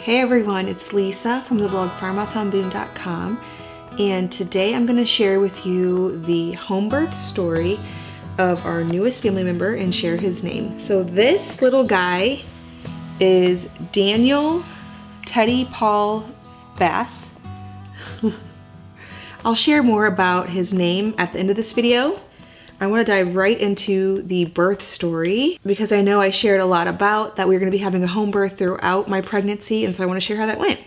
Hey everyone, it's Lisa from the blog farmhouseonboone.com, and today I'm going to share with you the home birth story of our newest family member and share his name. So this little guy is Daniel Teddy Paul Bass. I'll share more about his name at the end of this video. I want to dive right into the birth story because I know I shared a lot about that we were going to be having a home birth throughout my pregnancy, and so I want to share how that went.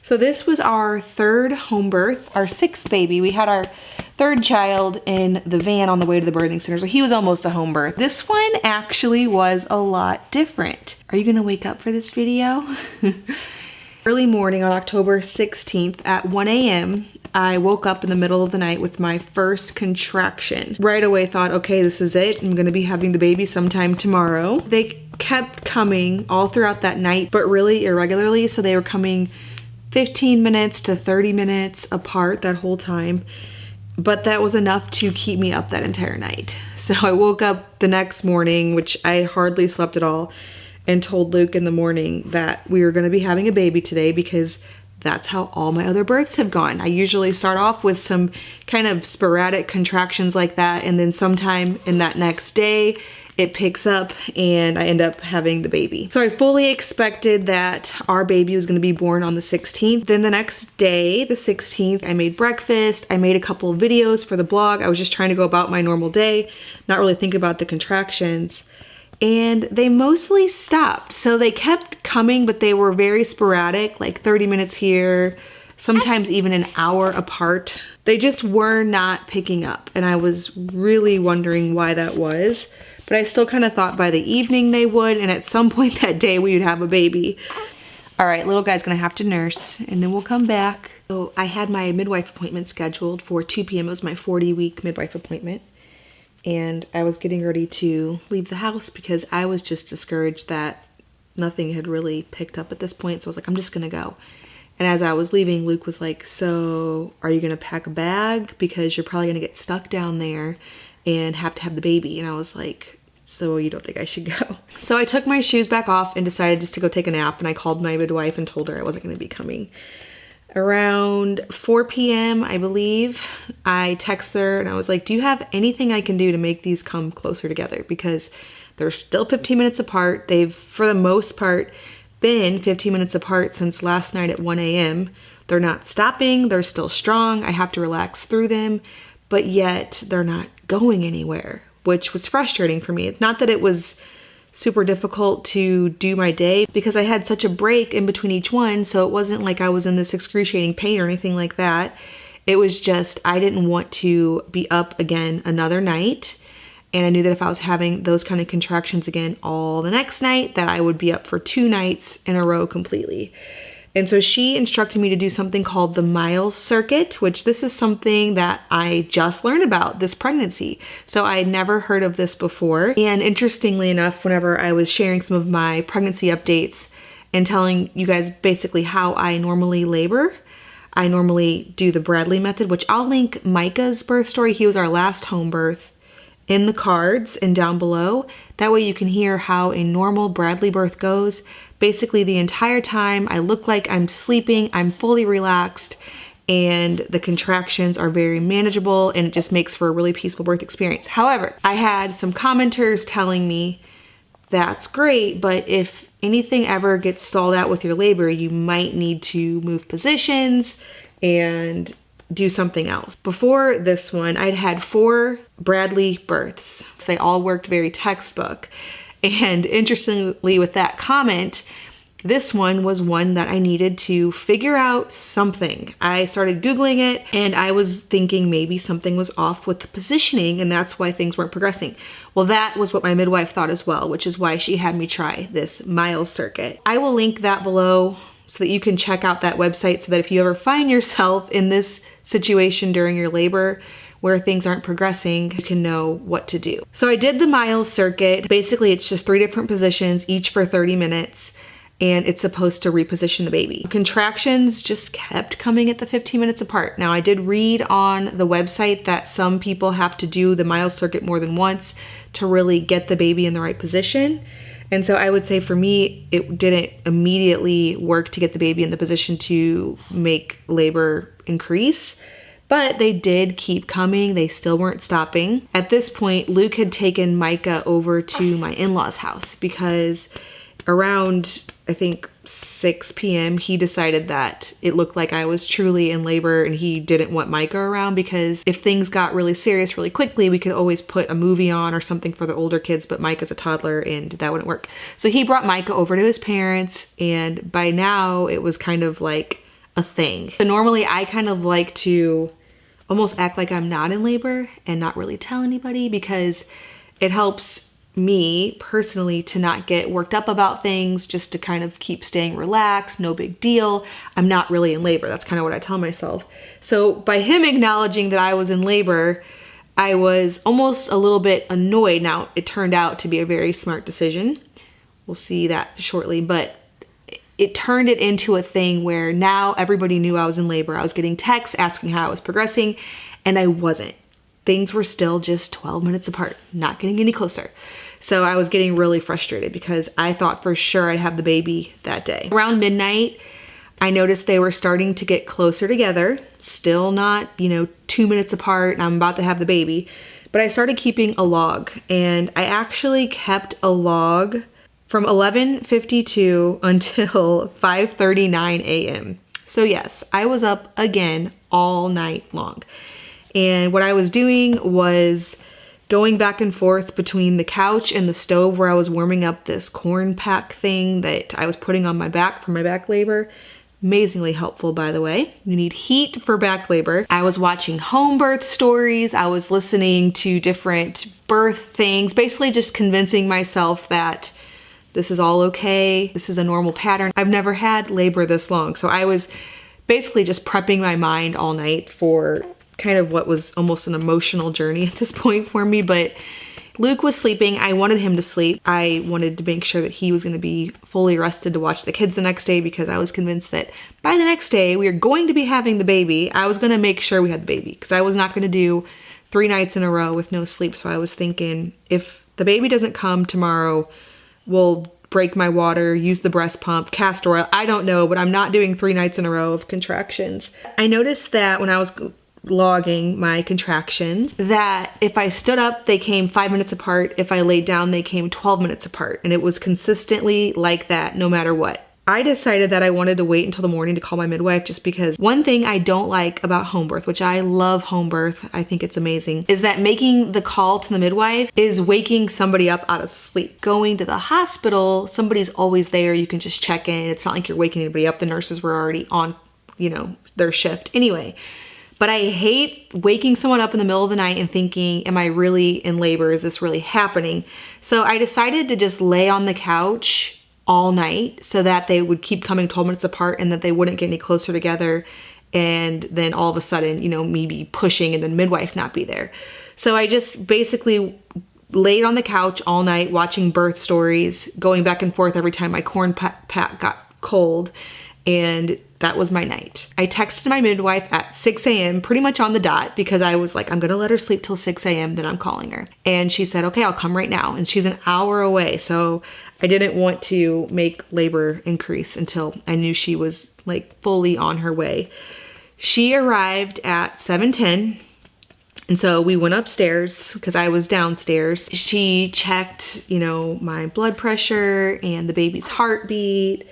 So this was our third home birth, our sixth baby. We had our third child in the van on the way to the birthing center, so he was almost a home birth. This one actually was a lot different. Are you going to wake up for this video? Early morning on October 16th at 1 a.m., I woke up in the middle of the night with my first contraction. Right away thought, okay, this is it. I'm gonna be having the baby sometime tomorrow. They kept coming all throughout that night, but really irregularly. So they were coming 15 minutes to 30 minutes apart that whole time. But that was enough to keep me up that entire night. So I woke up the next morning, which I hardly slept at all, and told Luke in the morning that we were gonna be having a baby today because that's how all my other births have gone. I usually start off with some kind of sporadic contractions like that, and then sometime in that next day, it picks up and I end up having the baby. So I fully expected that our baby was gonna be born on the 16th. Then the next day, the 16th, I made breakfast. I made a couple of videos for the blog. I was just trying to go about my normal day, not really think about the contractions. And they mostly stopped. So they kept coming, but they were very sporadic, like 30 minutes here, sometimes even an hour apart. They just were not picking up. And I was really wondering why that was. But I still kind of thought by the evening they would, and at some point that day we would have a baby. All right, little guy's gonna have to nurse, and then we'll come back. So I had my midwife appointment scheduled for 2 p.m. It was my 40-week midwife appointment. And I was getting ready to leave the house because I was just discouraged that nothing had really picked up at this point. So I was like, I'm just gonna go. And as I was leaving, Luke was like, so are you gonna pack a bag? Because you're probably gonna get stuck down there and have to have the baby. And I was like, so you don't think I should go? So I took my shoes back off and decided just to go take a nap. And I called my midwife and told her I wasn't gonna be coming. Around 4 p.m., I believe, I texted her and I was like, do you have anything I can do to make these come closer together? Because they're still 15 minutes apart. They've, for the most part, been 15 minutes apart since last night at 1 a.m. They're not stopping. They're still strong. I have to relax through them, but yet they're not going anywhere, which was frustrating for me. Not that it was super difficult to do my day because I had such a break in between each one, so it wasn't like I was in this excruciating pain or anything like that. It was just I didn't want to be up again another night, and I knew that if I was having those kind of contractions again all the next night, that I would be up for 2 nights in a row completely. And so she instructed me to do something called the Miles Circuit, which this is something that I just learned about this pregnancy. So I had never heard of this before. And interestingly enough, whenever I was sharing some of my pregnancy updates and telling you guys basically how I normally labor, I normally do the Bradley method, which I'll link Micah's birth story. He was our last home birth in the cards and down below. That way you can hear how a normal Bradley birth goes. Basically the entire time I look like I'm sleeping, I'm fully relaxed, and the contractions are very manageable, and it just makes for a really peaceful birth experience. However, I had some commenters telling me that's great, but if anything ever gets stalled out with your labor, you might need to move positions and do something else. Before this one, I'd had 4 Bradley births. They all worked very textbook. And interestingly, with that comment, this one was one that I needed to figure out something. I started Googling it and I was thinking maybe something was off with the positioning and that's why things weren't progressing. Well, that was what my midwife thought as well, which is why she had me try this Miles Circuit. I will link that below so that you can check out that website so that if you ever find yourself in this situation during your labor where things aren't progressing, you can know what to do. So I did the Miles Circuit. Basically, it's just 3 different positions, each for 30 minutes, and it's supposed to reposition the baby. Contractions just kept coming at the 15 minutes apart. Now, I did read on the website that some people have to do the Miles Circuit more than once to really get the baby in the right position. And so I would say for me, it didn't immediately work to get the baby in the position to make labor increase, but they did keep coming. They still weren't stopping. At this point, Luke had taken Micah over to my in-laws' house because around, I think, 6 p.m., he decided that it looked like I was truly in labor and he didn't want Micah around, because if things got really serious really quickly, we could always put a movie on or something for the older kids, but Micah's a toddler and that wouldn't work. So he brought Micah over to his parents, and by now it was kind of like a thing. So normally I kind of like to almost act like I'm not in labor and not really tell anybody, because it helps me personally to not get worked up about things, just to kind of keep staying relaxed, no big deal. I'm not really in labor. That's kind of what I tell myself. So by him acknowledging that I was in labor, I was almost a little bit annoyed. Now, it turned out to be a very smart decision. We'll see that shortly, but it turned it into a thing where now everybody knew I was in labor. I was getting texts asking how I was progressing, and I wasn't. Things were still just 12 minutes apart, not getting any closer. So I was getting really frustrated because I thought for sure I'd have the baby that day. Around midnight, I noticed they were starting to get closer together, still not, 2 minutes apart, and I'm about to have the baby. But I started keeping a log, and I actually kept a log from 11:52 until 5:39 a.m. So yes, I was up again all night long. And what I was doing was going back and forth between the couch and the stove where I was warming up this corn pack thing that I was putting on my back for my back labor. Amazingly helpful, by the way. You need heat for back labor. I was watching home birth stories. I was listening to different birth things, basically just convincing myself that this is all okay. This is a normal pattern. I've never had labor this long. So I was basically just prepping my mind all night for kind of what was almost an emotional journey at this point for me. But Luke was sleeping. I wanted him to sleep. I wanted to make sure that he was going to be fully rested to watch the kids the next day, because I was convinced that by the next day we were going to be having the baby. I was going to make sure we had the baby, because I was not going to do 3 nights in a row with no sleep. So I was thinking, if the baby doesn't come tomorrow, we'll break my water, use the breast pump, castor oil. I don't know, but I'm not doing 3 nights in a row of contractions. I noticed that when I was logging my contractions, that if I stood up, they came 5 minutes apart. If I laid down, they came 12 minutes apart. And it was consistently like that no matter what. I decided that I wanted to wait until the morning to call my midwife, just because one thing I don't like about home birth, which I love home birth, I think it's amazing, is that making the call to the midwife is waking somebody up out of sleep. Going to the hospital, somebody's always there. You can just check in. It's not like you're waking anybody up. The nurses were already on, their shift anyway. But I hate waking someone up in the middle of the night and thinking, am I really in labor? Is this really happening? So I decided to just lay on the couch all night so that they would keep coming 12 minutes apart and that they wouldn't get any closer together. And then all of a sudden, me be pushing and then midwife not be there. So I just basically laid on the couch all night watching birth stories, going back and forth every time my corn pack got cold. And that was my night. I texted my midwife at 6 a.m. pretty much on the dot, because I was like, I'm gonna let her sleep till 6 a.m. then I'm calling her. And she said, okay, I'll come right now. And she's an hour away. So I didn't want to make labor increase until I knew she was like fully on her way. She arrived at 7:10. And so we went upstairs because I was downstairs. She checked, my blood pressure and the baby's heartbeat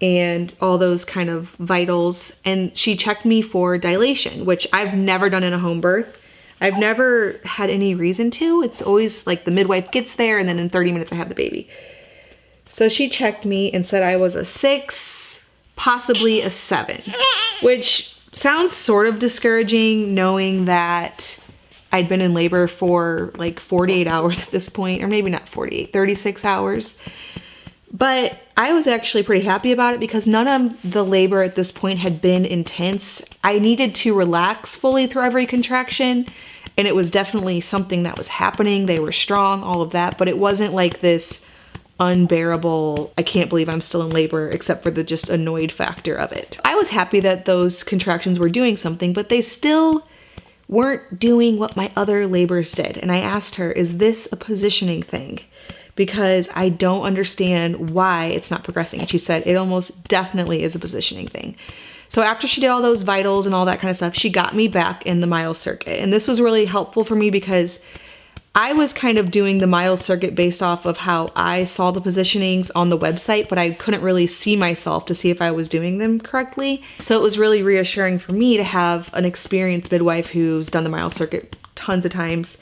and all those kind of vitals. And she checked me for dilation, which I've never done in a home birth. I've never had any reason to. It's always like the midwife gets there and then in 30 minutes I have the baby. So she checked me and said I was a 6, possibly a 7, which sounds sort of discouraging knowing that I'd been in labor for like 48 hours at this point, or maybe not 48, 36 hours. But I was actually pretty happy about it because none of the labor at this point had been intense. I needed to relax fully through every contraction, and it was definitely something that was happening. They were strong, all of that, but it wasn't like this unbearable, I can't believe I'm still in labor, except for the just annoyed factor of it. I was happy that those contractions were doing something, but they still weren't doing what my other labors did. And I asked her, is this a positioning thing? because I don't understand why it's not progressing. And she said it almost definitely is a positioning thing. So after she did all those vitals and all that kind of stuff, she got me back in the mile circuit. And this was really helpful for me because I was kind of doing the mile circuit based off of how I saw the positionings on the website, but I couldn't really see myself to see if I was doing them correctly. So it was really reassuring for me to have an experienced midwife who's done the mile circuit tons of times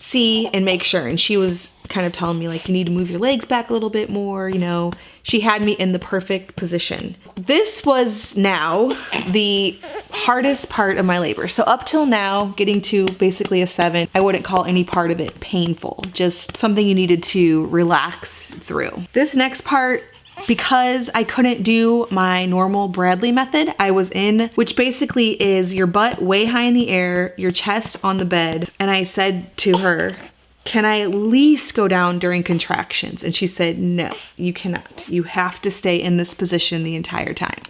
see and make sure. And she was kind of telling me, like, you need to move your legs back a little bit more, you know. She had me in the perfect position. This was now the hardest part of my labor. So up till now, getting to basically a 7, I wouldn't call any part of it painful, just something you needed to relax through. This next part, because I couldn't do my normal Bradley method, I was in, which basically is your butt way high in the air, your chest on the bed. And I said to her, can I at least go down during contractions? And she said, no, you cannot. You have to stay in this position the entire time.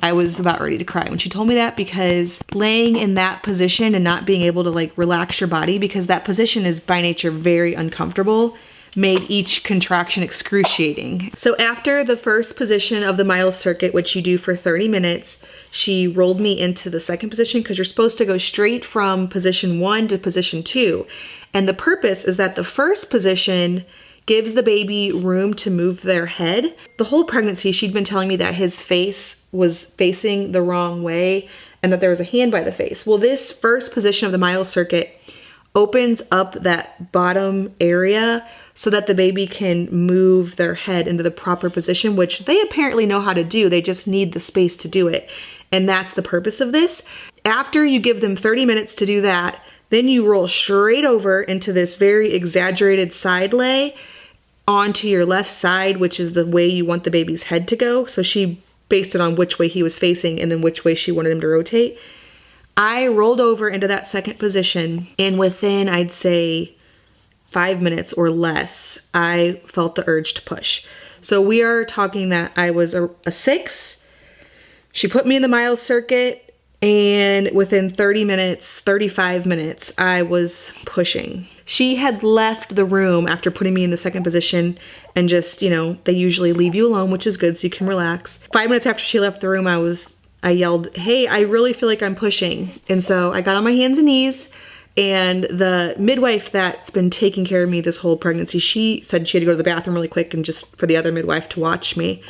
I was about ready to cry when she told me that, because laying in that position and not being able to like relax your body, because that position is by nature very uncomfortable, made each contraction excruciating. So after the first position of the mile circuit, which you do for 30 minutes, she rolled me into the second position, because you're supposed to go straight from position 1 to position 2. And the purpose is that the first position gives the baby room to move their head. The whole pregnancy, she'd been telling me that his face was facing the wrong way and that there was a hand by the face. Well, this first position of the mile circuit opens up that bottom area so that the baby can move their head into the proper position, which they apparently know how to do. They just need the space to do it. And that's the purpose of this. After you give them 30 minutes to do that, then you roll straight over into this very exaggerated side lay onto your left side, which is the way you want the baby's head to go. So she based it on which way he was facing and then which way she wanted him to rotate. I rolled over into that second position, and within, I'd say, 5 minutes or less, I felt the urge to push. So we are talking that I was a 6. She put me in the mile circuit, and within 30 minutes, 35 minutes, I was pushing. She had left the room after putting me in the second position and just, you know, they usually leave you alone, which is good so you can relax. 5 minutes after she left the room, I yelled, hey, I really feel like I'm pushing. And so I got on my hands and knees, and the midwife that's been taking care of me this whole pregnancy, she said she had to go to the bathroom really quick and just for the other midwife to watch me.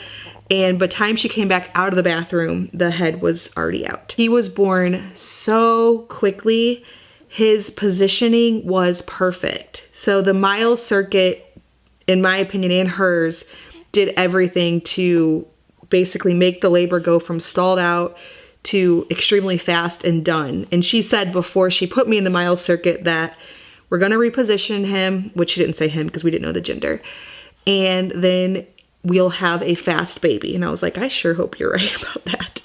And by the time she came back out of the bathroom, the head was already out. He was born so quickly. His positioning was perfect. So the mile circuit, in my opinion and hers, did everything to basically make the labor go from stalled out to extremely fast and done. And she said before she put me in the mile circuit that we're gonna reposition him, which she didn't say him because we didn't know the gender, and then we'll have a fast baby. And I was like, I sure hope you're right about that.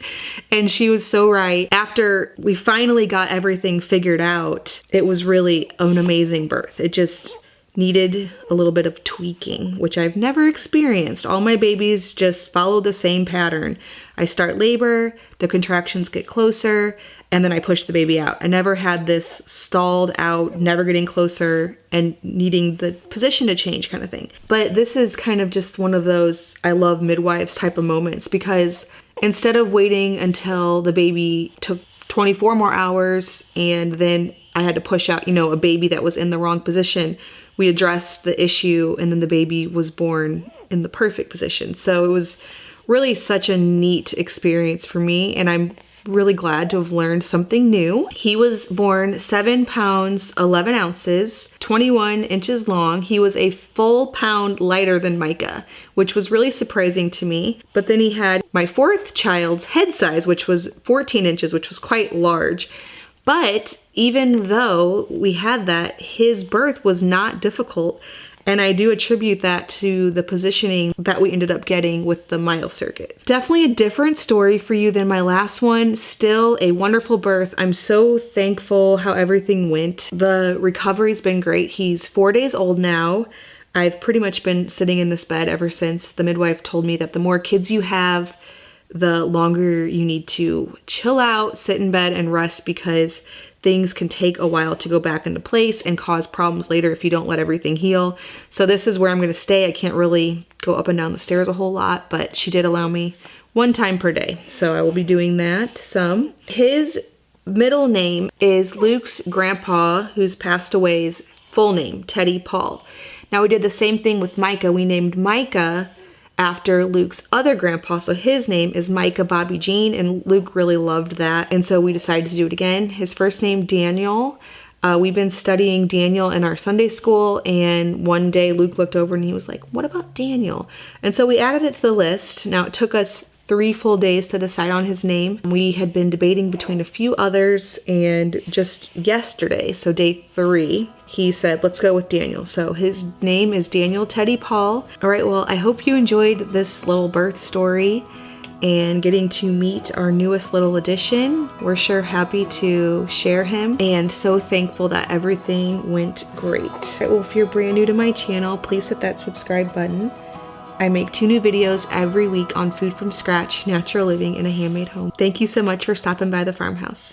And she was so right. After we finally got everything figured out, it was really an amazing birth. It just needed a little bit of tweaking, which I've never experienced. All my babies just follow the same pattern. I start labor, the contractions get closer, and then I push the baby out. I never had this stalled out, never getting closer, and needing the position to change kind of thing. But this is kind of just one of those I love midwives type of moments, because instead of waiting until the baby took 24 more hours and then I had to push out, you know, a baby that was in the wrong position, we addressed the issue and then the baby was born in the perfect position. So it was really such a neat experience for me, and I'm really glad to have learned something new. He was born 7 pounds, 11 ounces, 21 inches long. He was a full pound lighter than Micah, which was really surprising to me. But then he had my 4th child's head size, which was 14 inches, which was quite large. But even though we had that, his birth was not difficult. And I do attribute that to the positioning that we ended up getting with the mile circuit. Definitely a different story for you than my last one. Still a wonderful birth. I'm so thankful how everything went. The recovery's been great. He's 4 days old now. I've pretty much been sitting in this bed ever since. The midwife told me that the more kids you have, the longer you need to chill out, sit in bed and rest, because things can take a while to go back into place and cause problems later if you don't let everything heal. So this is where I'm gonna stay. I can't really go up and down the stairs a whole lot, but she did allow me 1 time per day. So I will be doing that some. His middle name is Luke's grandpa, who's passed away's full name, Teddy Paul. Now we did the same thing with Micah. We named Micah after Luke's other grandpa, so his name is Micah Bobby Jean, and Luke really loved that, and so we decided to do it again. His first name, Daniel. We've been studying Daniel in our Sunday school, and one day Luke looked over and he was like, what about Daniel? And so we added it to the list. Now it took us 3 full days to decide on his name. We had been debating between a few others, and just yesterday, so day 3, he said, let's go with Daniel. So his name is Daniel Teddy Paul. All right, well, I hope you enjoyed this little birth story and getting to meet our newest little addition. We're sure happy to share him and so thankful that everything went great. All right, well, if you're brand new to my channel, please hit that subscribe button. I make 2 new videos every week on food from scratch, natural living in a handmade home. Thank you so much for stopping by the farmhouse.